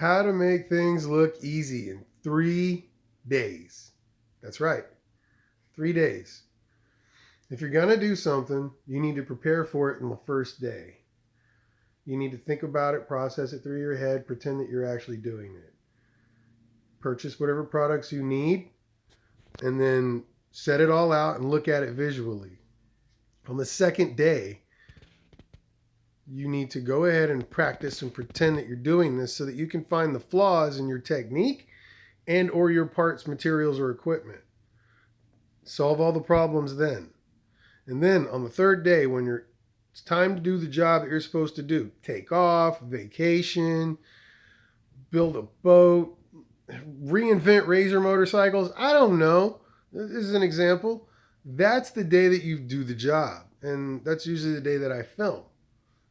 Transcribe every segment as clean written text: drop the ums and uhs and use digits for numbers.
How to make things look easy in 3 days. That's right, 3 days. If you're going to do something, you need to prepare for it in the first day. You need to think about it, process it through your head, pretend that you're actually doing it. Purchase whatever products you need, and then set it all out and look at it visually. On the second day, you need to go ahead and practice and pretend that you're doing this so that you can find the flaws in your technique and or your parts, materials, or equipment. Solve all the problems then. And then on the third day, when it's time to do the job that you're supposed to do, take off, vacation, build a boat, reinvent razor motorcycles, I don't know. This is an example. That's the day that you do the job. And that's usually the day that I film.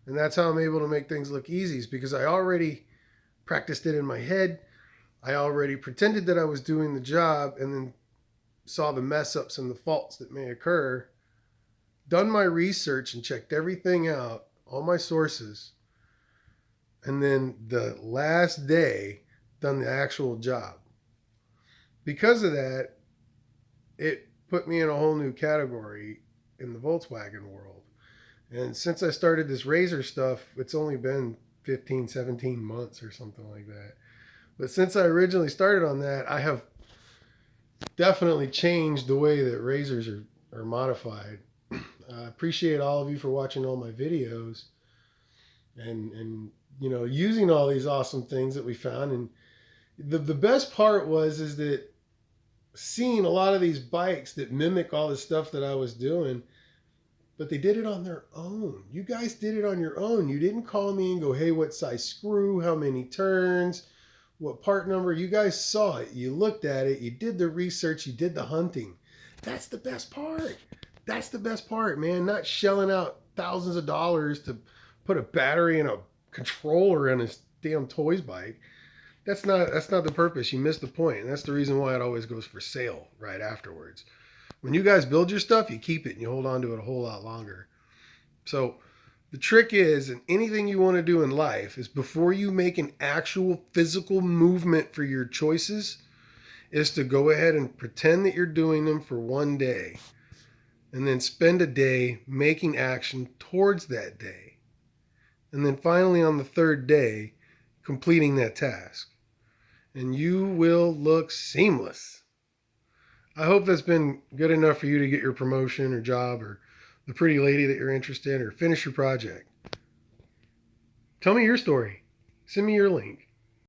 And that's how I'm able to make things look easy, is because I already practiced it in my head. I already pretended that I was doing the job and then saw the mess ups and the faults that may occur, done my research and checked everything out, all my sources, and then the last day done the actual job. Because of that, it put me in a whole new category in the Volkswagen world. And since I started this razor stuff, it's only been 15, 17 months or something like that. But since I originally started on that, I have definitely changed the way that razors are modified. I appreciate all of you for watching all my videos and using all these awesome things that we found. And the best part is that seeing a lot of these bikes that mimic all the stuff that I was doing, but they did it on their own. You guys did it on your own. You didn't call me and go, hey, what size screw, how many turns, what part number. You guys saw it. You looked at it. You did the research. You did the hunting. That's the best part. That's the best part, man. Not shelling out thousands of dollars to put a battery and a controller in a damn toys bike. That's not the purpose. You missed the point. And that's the reason why it always goes for sale right afterwards. When you guys build your stuff, you keep it and you hold on to it a whole lot longer. So the trick is, and anything you want to do in life, is before you make an actual physical movement for your choices, is to go ahead and pretend that you're doing them for one day. And then spend a day making action towards that day. And then finally on the third day, completing that task. And you will look seamless. I hope that's been good enough for you to get your promotion or job or the pretty lady that you're interested in or finish your project. Tell me your story. Send me your link.